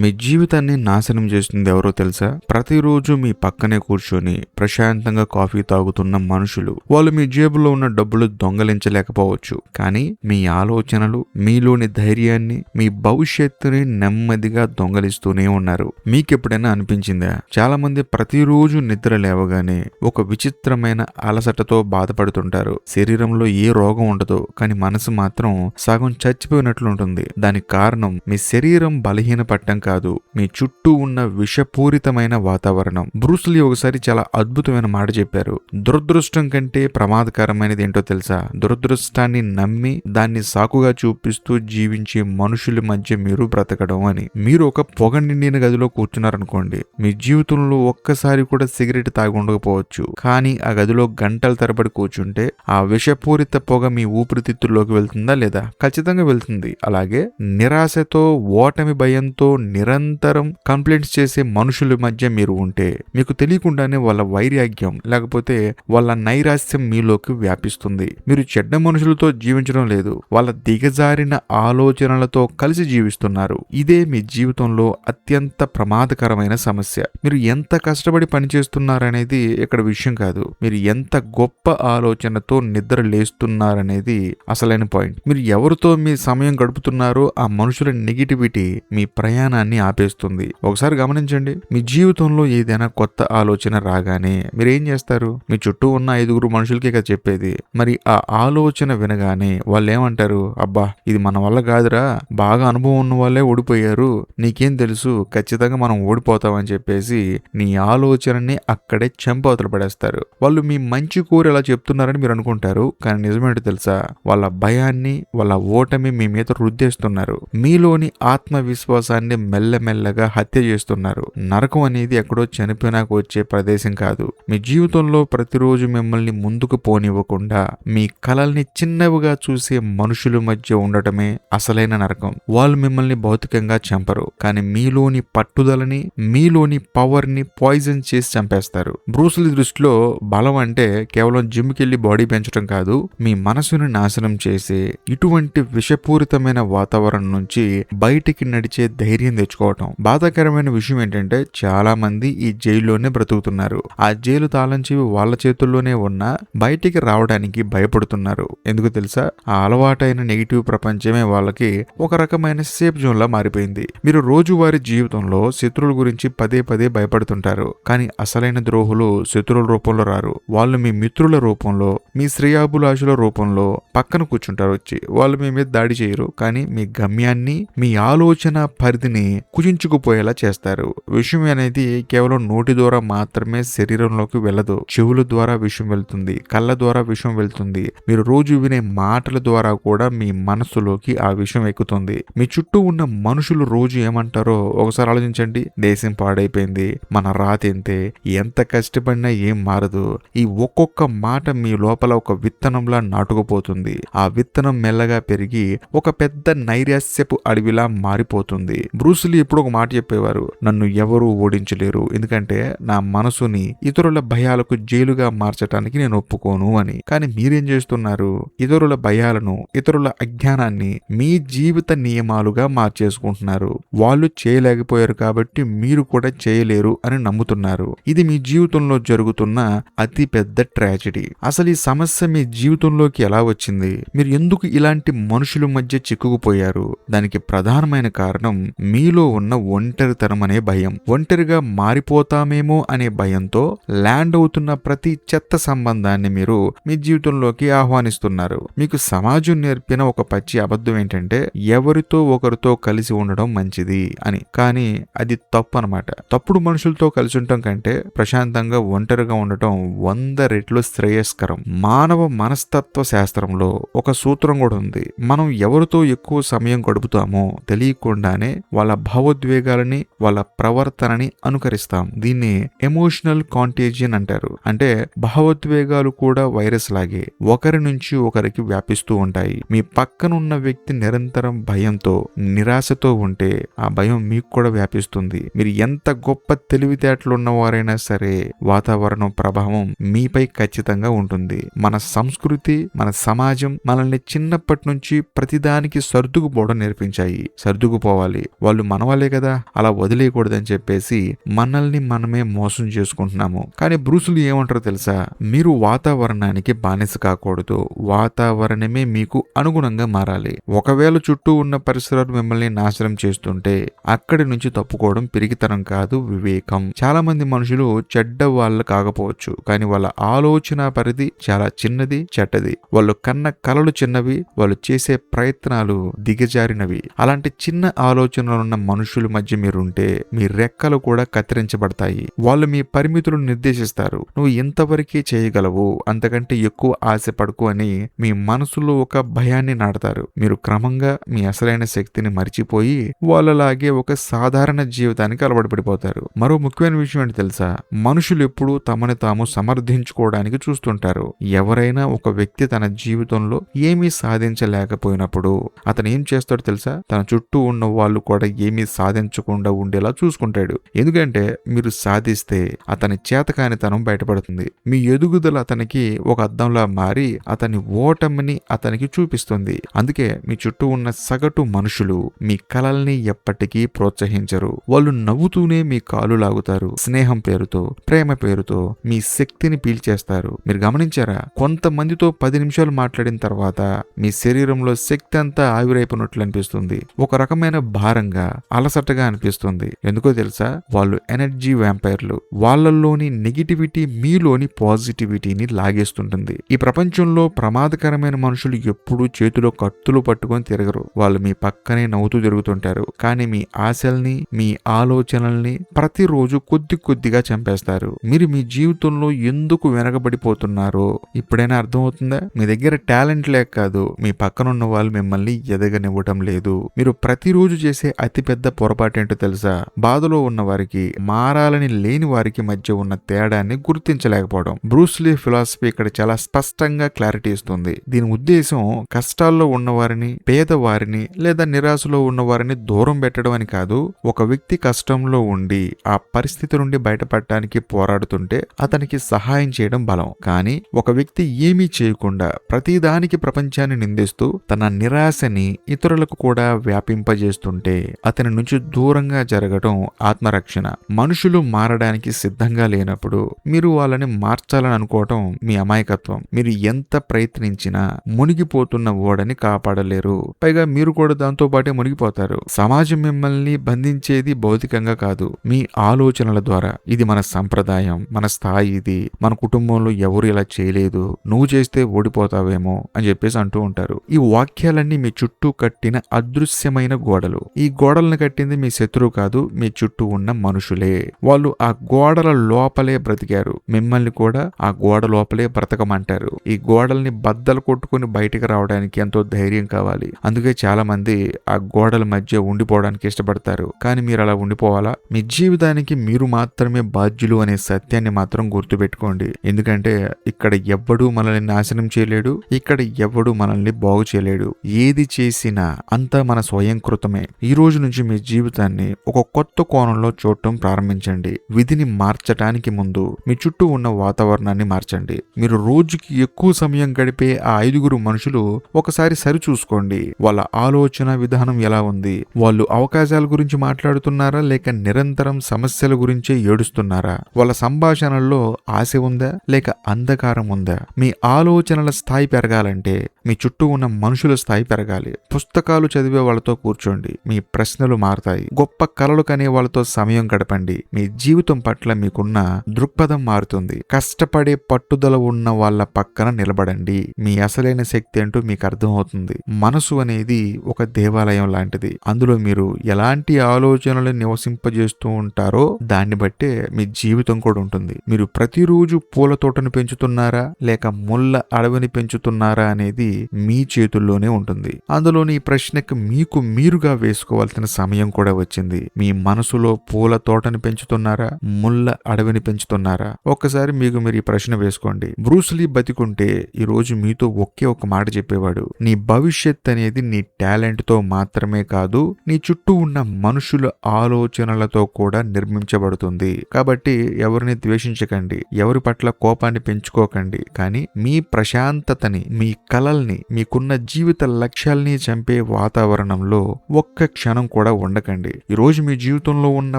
మీ జీవితాన్ని నాశనం చేస్తుంది ఎవరో తెలుసా? ప్రతిరోజు మీ పక్కనే కూర్చొని ప్రశాంతంగా కాఫీ తాగుతున్న మనుషులు. వాళ్ళు మీ జేబులో ఉన్న డబ్బులు దొంగలించలేకపోవచ్చు, కానీ మీ ఆలోచనలు, మీలోని ధైర్యాన్ని, మీ భవిష్యత్తుని నెమ్మదిగా దొంగలిస్తూనే ఉన్నారు. మీకెప్పుడైనా అనిపించిందా? చాలా మంది ప్రతిరోజు నిద్ర లేవగానే ఒక విచిత్రమైన అలసటతో బాధపడుతుంటారు. శరీరంలో ఏ రోగం ఉండదు, కానీ మనసు మాత్రం సగం చచ్చిపోయినట్లు ఉంటుంది. దానికి కారణం మీ శరీరం బలహీనపడటం కాదు, మీ చుట్టూ ఉన్న విషపూరితమైన వాతావరణం. బ్రూస్ లీ ఒకసారి చాలా అద్భుతమైన మాట చెప్పారు. దురదృష్టం కంటే ప్రమాదకరమైనది ఏంటో తెలుసా? దురదృష్టాన్ని నమ్మి దాన్ని సాకుగా చూపిస్తూ జీవించే మనుషుల మధ్య మీరు బ్రతకడం అని. మీరు ఒక పొగ నిండిన గదిలో కూర్చున్నారనుకోండి, మీ జీవితంలో ఒక్కసారి కూడా సిగరెట్ తాగి ఉండకపోవచ్చు, కానీ ఆ గదిలో గంటల తరబడి కూర్చుంటే ఆ విషపూరిత పొగ మీ ఊపిరితిత్తుల్లోకి వెళ్తుందా లేదా? ఖచ్చితంగా వెళ్తుంది. అలాగే నిరాశతో, ఓటమి భయంతో నిరంతరం కంప్లైంట్స్ చేసే మనుషుల మధ్య మీరు ఉంటే, మీకు తెలియకుండానే వాళ్ళ వైరాగ్యం లేకపోతే వాళ్ళ నైరాశ్యం మీలోకి వ్యాపిస్తుంది. మీరు చెడ్డ మనుషులతో జీవించడం లేదు, వాళ్ళ దిగజారిన ఆలోచనలతో కలిసి జీవిస్తున్నారు. ఇదే మీ జీవితంలో అత్యంత ప్రమాదకరమైన సమస్య. మీరు ఎంత కష్టపడి పనిచేస్తున్నారనేది ఇక్కడ విషయం కాదు, మీరు ఎంత గొప్ప ఆలోచనతో నిద్ర లేస్తున్నారనేది అసలైన పాయింట్. మీరు ఎవరితో మీ సమయం గడుపుతున్నారో ఆ మనుషుల నెగిటివిటీ మీ ప్రయాణాన్ని ఆపేస్తుంది. ఒకసారి గమనించండి, మీ జీవితంలో ఏదైనా కొత్త ఆలోచన రాగానే మీరు ఏం చేస్తారు? మీ చుట్టూ ఉన్న 5 మనుషులకే కదా చెప్పేది. మరి ఆ ఆలోచన వినగానే వాళ్ళు ఏమంటారు? అబ్బా, ఇది మన వల్ల కాదురా, బాగా అనుభవం ఉన్న వాళ్ళే ఓడిపోయారు, నీకేం తెలుసు, ఖచ్చితంగా మనం ఓడిపోతామని చెప్పేసి నీ ఆలోచనని అక్కడే చెంపవతలు పడేస్తారు. వాళ్ళు మీ మంచి కోరి అలా చెప్తున్నారని మీరు అనుకుంటారు, కానీ నిజమేంటో తెలుసా? వాళ్ళ భయాన్ని, వాళ్ళ ఓటమి మీ మీద రుద్దేస్తున్నారు. మీలోని ఆత్మవిశ్వాసాన్ని మెల్లమెల్లగా హత్య చేస్తున్నారు. నరకం అనేది ఎక్కడో చనిపోయినాక వచ్చే ప్రదేశం కాదు. మీ జీవితంలో ప్రతిరోజు మిమ్మల్ని ముందుకు పోనివ్వకుండా మీ కలల్ని చిన్నవిగా చూసే మనుషుల మధ్య ఉండటమే అసలైన నరకం. వాళ్ళు మిమ్మల్ని భౌతికంగా చంపరు, కానీ మీలోని పట్టుదలని, మీలోని పవర్ ని పాయిజన్ చేసి చంపేస్తారు. బ్రూస్ లీ దృష్టిలో బలం అంటే కేవలం జిమ్కి వెళ్ళి బాడీ పెంచడం కాదు, మీ మనసుని నాశనం చేసే ఇటువంటి విషపూరితమైన వాతావరణం నుంచి బయటికి నడిచే ధైర్యం తెచ్చుకోవటం. బాధాకరమైన విషయం ఏంటంటే చాలా మంది ఈ జైల్లోనే బ్రతుకుతున్నారు. ఆ జైలు తాళం చెవి వాళ్ళ చేతుల్లోనే ఉన్నా బయటికి రావడానికి భయపడుతున్నారు. ఎందుకు తెలుసా? ఆ అలవాటైన నెగిటివ్ ప్రపంచమే వాళ్ళకి ఒక రకమైన సేఫ్ జోన్ లా మారిపోయింది. మీరు రోజువారీ జీవితంలో శత్రువుల గురించి పదే పదే భయపడుతుంటారు, కానీ అసలైన ద్రోహులు శత్రువుల రూపంలో రారు. వాళ్ళు మీ మిత్రుల రూపంలో, మీ శ్రేయాభిలాషుల రూపంలో పక్కన కూర్చుంటారు. వచ్చి వాళ్ళు మీ మీద దాడి చేయరు, కానీ మీ గమ్యాన్ని, మీ ఆలోచన పరిధిని కుచించుకుపోయేలా చేస్తారు. విషయం అనేది కేవలం నోటి ద్వారా మాత్రమే శరీరంలోకి వెళ్ళదు. చెవుల ద్వారా విషయం వెళ్తుంది, కళ్ళ ద్వారా విషయం వెళ్తుంది, మీరు రోజు వినే మాటల ద్వారా కూడా మీ మనసులోకి ఆ విషయం ఎక్కుతుంది. మీ చుట్టూ ఉన్న మనుషులు రోజు ఏమంటారో ఒకసారి ఆలోచించండి. దేశం పాడైపోయింది, మన రాతెంతే, ఎంత కష్టపడినా ఏం మారదు. ఈ ఒక్కొక్క మాట మీ లోపల ఒక విత్తనంలా నాటుకుపోతుంది. ఆ విత్తనం మెల్లగా పెరిగి ఒక పెద్ద నైరాశ్యపు అడవిలా మారిపోతుంది. బ్రూస్ లీ ఎప్పుడు ఒక మాట చెప్పేవారు, నన్ను ఎవరూ ఓడించలేరు, ఎందుకంటే నా మనసుని ఇతరుల భయాలకు జైలుగా మార్చడానికి నేను ఒప్పుకోను అని. కానీ మీరేం చేస్తున్నారు? ఇతరుల భయాలను, ఇతరుల అజ్ఞానాన్ని మీ జీవిత నియమాలుగా మార్చేసుకుంటున్నారు. వాళ్ళు చేయలేకపోయారు కాబట్టి మీరు కూడా చేయలేరు అని నమ్ముతున్నారు. ఇది మీ జీవితంలో జరుగుతున్న అతి పెద్ద ట్రాజెడీ. అసలు ఈ సమస్య మీ జీవితంలోకి ఎలా వచ్చింది? మీరు ఎందుకు ఇలాంటి మనుషుల మధ్య చిక్కుకుపోయారు? దానికి ప్రధానమైన కారణం మీలో ఉన్న ఒంటరితనం అనే భయం. ఒంటరిగా మారిపోతామేమో అనే భయంతో ల్యాండ్ అవుతున్న ప్రతి చెత్త సంబంధాన్ని మీరు మీ జీవితంలోకి ఆహ్వానిస్తున్నారు. మీకు సమాజం నేర్పిన ఒక పచ్చి అబద్ధం ఏంటంటే ఎవరితో ఒకరితో కలిసి ఉండడం మంచిది అని. కానీ అది తప్పు అనమాట. తప్పుడు మనుషులతో కలిసి ఉండటం కంటే ప్రశాంతంగా ఒంటరిగా ఉండటం 100 రెట్లు శ్రేయస్కరం. మానవ మనస్తత్వ శాస్త్రంలో ఒక సూత్రం కూడా ఉంది. మనం ఎవరితో ఎక్కువ సమయం గడుపుతామో తెలియకుండానే వాళ్ళ భావోద్వేగాలని, వాళ్ళ ప్రవర్తనని అనుకరిస్తాం. దీన్ని ఎమోషనల్ కాంటేజియన్ అంటారు. అంటే భావోద్వేగాలు కూడా వైరస్ లాగే ఒకరి నుంచి ఒకరికి వ్యాపిస్తూ ఉంటాయి. మీ పక్కనున్న వ్యక్తి నిరంతరం భయంతో, నిరాశతో ఉంటే ఆ భయం మీకు కూడా వ్యాపిస్తుంది. మీరు ఎంత గొప్ప తెలివితేటలు ఉన్నవారైనా సరే వాతావరణం ప్రభావం మీపై ఖచ్చితంగా ఉంటుంది. మన సంస్కృతి, మన సమాజం మనల్ని చిన్నప్పటి నుంచి ప్రతిదానికి సర్దుకుపోవడం నేర్పించాయి. సర్దుకుపోవాలి, వాళ్ళు మన వాళ్ళే కదా, అలా వదిలేయకూడదని చెప్పేసి మనల్ని మనమే మోసం చేసుకుంటున్నాము. కానీ బ్రూసులు ఏమంటారో తెలుసా, మీరు వాతావరణానికి బానిస కాకూడదు, వాతావరణమే మీకు అనుగుణంగా మారాలి. ఒకవేళ చుట్టూ ఉన్న పరిసరాలు మిమ్మల్ని నాశనం చేస్తుంటే అక్కడి నుంచి తప్పుకోవడం పిరికితనం కాదు, వివేకం. చాలా మంది మనుషులు చెడ్డ వాళ్ళు కాకపోవచ్చు, కానీ వాళ్ళ ఆలోచన పరిధి చాలా చిన్నది, చెడ్డది. వాళ్ళు కన్న కలలు చిన్నవి, వాళ్ళు చేసే ప్రయత్నాలు దిగజారినవి. అలాంటి చిన్న ఆలోచనలున్న మనుషుల మధ్య మీరుంటే మీ రెక్కలు కూడా కత్తిరించబడతాయి. వాళ్ళు మీ పరిమితులను నిర్దేశిస్తారు. నువ్వు ఇంతవరకే చేయగలవు, అంతకంటే ఎక్కువ ఆశపడకు అని మీ మనసులో ఒక భయాన్ని నాటుతారు. మీరు క్రమంగా మీ అసలైన శక్తిని మరిచిపోయి వాళ్ళలాగే ఒక సాధారణ జీవితానికి అలవాటు పడిపోతారు. మరో ముఖ్యమైన విషయం ఏంటి తెలుసా, మనుషులు ఎప్పుడూ తమని తాము సమర్థించుకోవడానికి చూస్తుంటారు. ఎవరైనా ఒక వ్యక్తి తన జీవితంలో ఏమీ సాధించలేకపోయినప్పుడు అతను ఏం చేస్తాడో తెలుసా, తన చుట్టూ ఉన్న వాళ్ళు కూడా ఏమీ సాధించకుండా ఉండేలా చూసుకుంటాడు. ఎందుకంటే మీరు సాధిస్తే అతని చేతకానితనం బయటపడుతుంది. మీ ఎదుగుదల అతనికి ఒక అద్దంలా మారి అతని ఓటమిని అతనికి చూపిస్తుంది. అందుకే మీ చుట్టూ ఉన్న సగటు మనుషులు మీ కలల్ని ఎప్పటికీ ప్రోత్సహించరు. వాళ్ళు నవ్వుతూనే మీ కాలు లాగుతారు. స్నేహం పేరుతో, ప్రేమ పేరుతో మీ శక్తిని పీల్చేస్తారు. మీరు గమనించారా, కొంతమందితో 10 నిమిషాలు మాట్లాడిన తర్వాత మీ శరీరంలో శక్తి అంతా ఆవిరైపోయినట్లు అనిపిస్తుంది. ఒక రకమైన భారంగా, అలసటగా అనిపిస్తుంది. ఎందుకో తెలుసా, వాళ్ళు ఎనర్జీ వ్యాంపైర్లు. వాళ్ళల్లోని నెగిటివిటీ మీలోని పాజిటివిటీని లాగేస్తుంటుంది. ఈ ప్రపంచంలో ప్రమాదకరమైన మనుషులు ఎప్పుడూ చేతిలో కత్తులు పట్టుకొని తిరగరు. వాళ్ళు మీ పక్కనే నవ్వుతూ తిరుగుతుంటారు. కానీ మీ ఆశల్ని, మీ ఆలోచనల్ని ప్రతిరోజు కొద్ది కొద్దిగా చంపేస్తారు. మీరు మీ జీవితంలో ఎందుకు వెనకబడిపోతున్నారో ఇప్పుడైనా అర్థమవుతుందా? మీ దగ్గర టాలెంట్ లేక కాదు, మీ పక్కనున్న వాళ్ళు మిమ్మల్ని ఎదగనివ్వటం లేదు. మీరు ప్రతిరోజు చేసే అతిపెద్ద పొరపాటు ఏంటో తెలుసా, బాధలో ఉన్న వారికి, మారాలని లేని వారికి మధ్య ఉన్న తేడాన్ని గుర్తించలేకపోవడం. బ్రూస్లీ ఫిలాసఫీ ఇక్కడ చాలా స్పష్టంగా క్లారిటీ ఇస్తుంది. దీని ఉద్దేశం కష్టాల్లో ఉన్నవారిని, పేదవారిని లేదా నిరాశలో ఉన్నవారిని దూరం పెట్టడం అని కాదు. ఒక వ్యక్తి కష్టంలో ఉండి ఆ పరిస్థితి నుండి బయటపడటానికి పోరాడుతుంటే అతనికి సహాయం చేయడం బలం. కానీ ఒక వ్యక్తి ఏమీ చేయకుండా ప్రతిదానికి ప్రపంచాన్ని నిందిస్తూ తన నిరాశని ఇతరులకు కూడా వ్యాపింపజేస్తుంటే అతని నుంచి దూరంగా జరగడం ఆత్మరక్షణ. మనుషులు మారడానికి సిద్ధంగా లేనప్పుడు మీరు వాళ్ళని మార్చాలని అనుకోవటం మీ అమాయకత్వం. మీరు ఎంత ప్రయత్నించినా మునిగిపోతున్న ఓడని కాపాడలేరు. పైగా మీరు కూడా దాంతో పాటే మునిగిపోతారు. సమాజం మిమ్మల్ని బంధించేది భౌతికంగా కాదు, మీ ఆలోచనల ద్వారా. ఇది మన సంప్రదాయం, మన స్థాయి ఇది, మన కుటుంబంలో ఎవరు ఇలా చేయలేదు, నువ్వు చేస్తే ఓడిపోతావేమో అని చెప్పేసి అంటూ ఉంటారు. ఈ వాక్యాలన్నీ మీ చుట్టూ కట్టిన అదృశ్యమైన గోడలు. ఈ గోడలను కట్టింది మీ శత్రువు కాదు, మీ చుట్టూ ఉన్న మనుషులే. వాళ్ళు ఆ గోడల లోపలే బ్రతికారు. మిమ్మల్ని కూడా ఆ గోడ లోపలే బ్రతకమంటారు. ఈ గోడల్ని బద్దలు కొట్టుకుని బయటికి రావడానికి ఎంతో ధైర్యం కావాలి. అందుకే చాలా మంది ఆ గోడల మధ్య ఉండిపోవడానికి ఇష్టపడతారు. కానీ మీరు అలా ఉండిపోవాలా? మీ జీవితానికి మీరు మాత్రమే బాధ్యులు అనే సత్యాన్ని మాత్రం గుర్తుపెట్టుకోండి. ఎందుకంటే ఇక్కడ ఎవ్వడూ మనల్ని నాశనం చేయలేడు, ఇక్కడ ఎవ్వడూ మనల్ని బాగు చేయలేడు. ఏది చేసినా అంతా మన స్వయంకృతమే. ఈ రోజు నుంచి మీ జీవితాన్ని ఒక కొత్త కోణంలో చూడటం ప్రారంభించండి. విధిని మార్చటానికి ముందు మీ చుట్టూ ఉన్న వాతావరణాన్ని మార్చండి. మీరు రోజుకి ఎక్కువ సమయం గడిపే ఆ 5 మనుషులు ఒకసారి సరిచూసుకోండి. వాళ్ళ ఆలోచన విధానం ఎలా ఉంది? వాళ్ళు అవకాశాల గురించి మాట్లాడుతున్నారా లేక నిరంతరం సమస్యల గురించే ఏడుస్తున్నారా? వాళ్ళ సంభాషణల్లో ఆశ ఉందా లేక అంధకారం ఉందా? మీ ఆలోచనల స్థాయి పెరగాలంటే మీ చుట్టూ ఉన్న మనుషుల స్థాయి పెరగాలి. పుస్తకాలు చదివే వాళ్ళతో కూర్చోండి, మీ ప్రశ్నలు మారుతాయి. గొప్ప కలలు కనే వాళ్ళతో సమయం గడపండి, మీ జీవితం పట్ల మీకున్న దృక్పథం మారుతుంది. కష్టపడే పట్టుదల ఉన్న వాళ్ళ పక్కన నిలబడండి. మీ అసలైన శక్తి ఏంటో మీకు అర్థమవుతుంది. మనసు అనేది ఒక దేవాలయం లాంటిది. అందులో మీరు ఎలాంటి ఆలోచనలు నివసింపజేస్తూ ఉంటారో దాన్ని బట్టే మీ జీవితం కూడా ఉంటుంది. మీరు ప్రతిరోజు పూల తోటను పెంచుతున్నారా లేక ముళ్ళ అడవిని పెంచుతున్నారా అనేది మీ చేతుల్లోనే ఉంటుంది. అందులోని ఈ ప్రశ్నకు మీకు మీరుగా వేసుకోవాల్సిన సమయం కూడా వచ్చింది. మీ మనసులో పూల తోటను పెంచుతున్నారా, ముళ్ళ అడవిని పెంచుతున్నారా? ఒక్కసారి మీకు మీరు ఈ ప్రశ్న వేసుకోండి. బ్రూస్లీ బతికుంటే ఈ రోజు మీతో ఒకే ఒక మాట చెప్పేవాడు. నీ భవిష్యత్ అనేది నీ టాలెంట్ తో మాత్రమే కాదు, నీ చుట్టూ ఉన్న మనుషుల ఆలోచనలతో కూడా నిర్మించబడుతుంది. కాబట్టి ఎవరిని ద్వేషించకండి, ఎవరి పట్ల కోపాన్ని పెంచుకోకండి. కానీ మీ ప్రశాంతతని, మీ కలల్ని మిమ్మల్ని, మీకున్న జీవిత లక్ష్యాల్ని చంపే వాతావరణంలో ఒక్క క్షణం కూడా ఉండకండి. ఈరోజు మీ జీవితంలో ఉన్న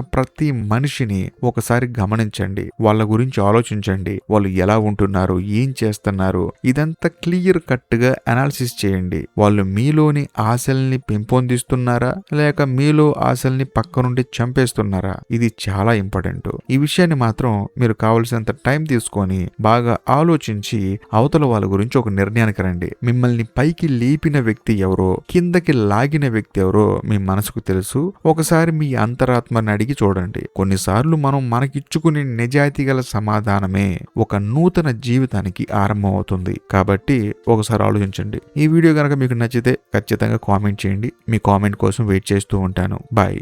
ప్రతి మనిషిని ఒకసారి గమనించండి. వాళ్ళ గురించి ఆలోచించండి. వాళ్ళు ఎలా ఉంటున్నారు, ఏం చేస్తున్నారు, ఇదంతా క్లియర్ కట్ గా అనాలిసిస్ చేయండి. వాళ్ళు మీలోని ఆశల్ని పెంపొందిస్తున్నారా లేక మీలో ఆశల్ని పక్క నుండి చంపేస్తున్నారా? ఇది చాలా ఇంపార్టెంట్. ఈ విషయాన్ని మాత్రం మీరు కావలసినంత టైం తీసుకొని బాగా ఆలోచించి అవతల వాళ్ళ గురించి ఒక నిర్ణయానికి రండి. మిమ్మల్ని పైకి లేపిన వ్యక్తి ఎవరో, కిందకి లాగిన వ్యక్తి ఎవరో మీ మనసుకు తెలుసు. ఒకసారి మీ అంతరాత్మని అడిగి చూడండి. కొన్నిసార్లు మనం మనకిచ్చుకునే నిజాయితీ గల సమాధానమే ఒక నూతన జీవితానికి ఆరంభం అవుతుంది. కాబట్టి ఒకసారి ఆలోచించండి. ఈ వీడియో కనుక మీకు నచ్చితే ఖచ్చితంగా కామెంట్ చేయండి. మీ కామెంట్ కోసం వెయిట్ చేస్తూ ఉంటాను. బాయ్.